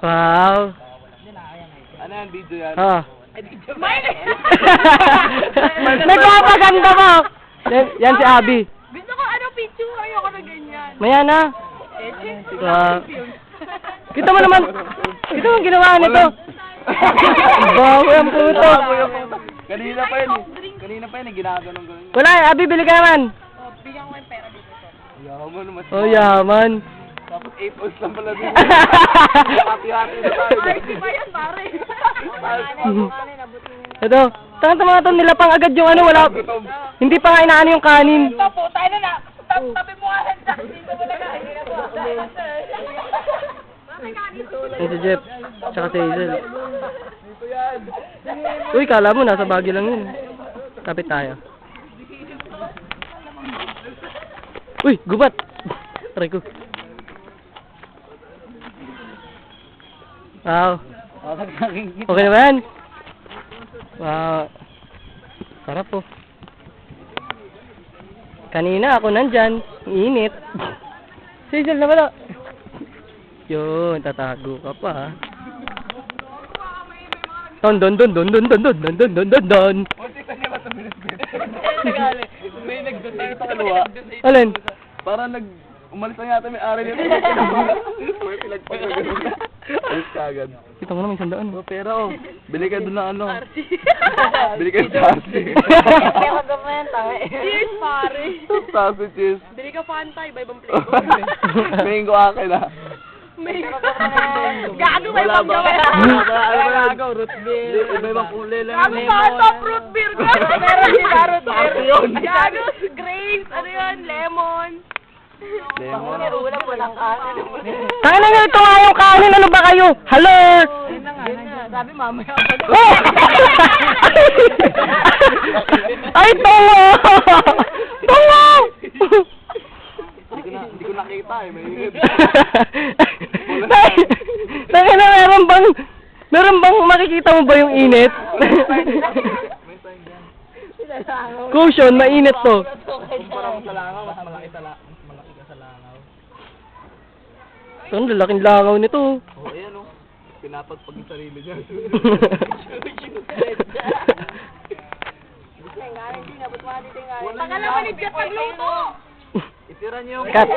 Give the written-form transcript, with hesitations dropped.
Wow. Ano yan, video yan? Ah. May Nagpapaganda mo. Yan si Abby. Gusto ko ano picture, ayoko na ganyan. Maya na. Wow. Kita mo naman. Kita mo ang ginawa nito. Bago yung puto. Kanina pa yun eh. Kanina pa yun eh, ginaganon ganun. Wala, Abby, bili ka naman. Oh, bigyan ko yung pera dito. Yaman, mas Oh, yaman. Tapos 8 ounce lang pala dito. Hati-hati na tayo. Party ba yan, pare? Ito. Saan mga ito nilapang agad yung ano, wala. Hindi pa nga inaano yung kanin. Ito po, tayo na na. Tabi mo nga lang dyan. Dito mo na kain. Yan si Jeff. Tsaka si Hazel. Uy, kala mo nasa Baguio lang yun. Kapit tayo. Uy, gubat. Try ko. Wow. Okay na ba yan? Wow. Sarap po. Kanina ako nandyan. Init. Si Hazel na wala. Yun, tatago ka pa ha. Don don don don don don don don don don don don. May nagdutay sa kaluwa. Alin? Parang umalis na yata may ari nito. May pinagpag. Alis ka agad. Kita mo naman 100. Oh, pero bili ka doon ng ano. Bili ka sa Tarsi. Cheers, pare. Tarsi cheese. Bili ka Fanta, iba-ibang flavor. Mango akin ah. May gago may Wala ba? paggawa. Root beer. Iba-ibang kulay lang. Gago Fanta, fruit beer. Meron din na root beer. Tarsi yun. Gago, grapes, ano yun, lemon. Lemon. Tanga na nga ito nga yung kanin. Ano ba kayo? Hello? Sabi mamaya Oh! Ay, tungo! Tungo! Hindi ko nakita eh. May Tanga na, meron bang makikita mo ba yung init? Cushion, mainit to. kumpara mo sa langaw, mas malaki ka sa langaw. Ito, ang lalaking langaw nito. Oh, ayan oh. Pinapagpag yung sarili niya. Tagal naman ni Jeff nagluto. Itira niyo yung Cut.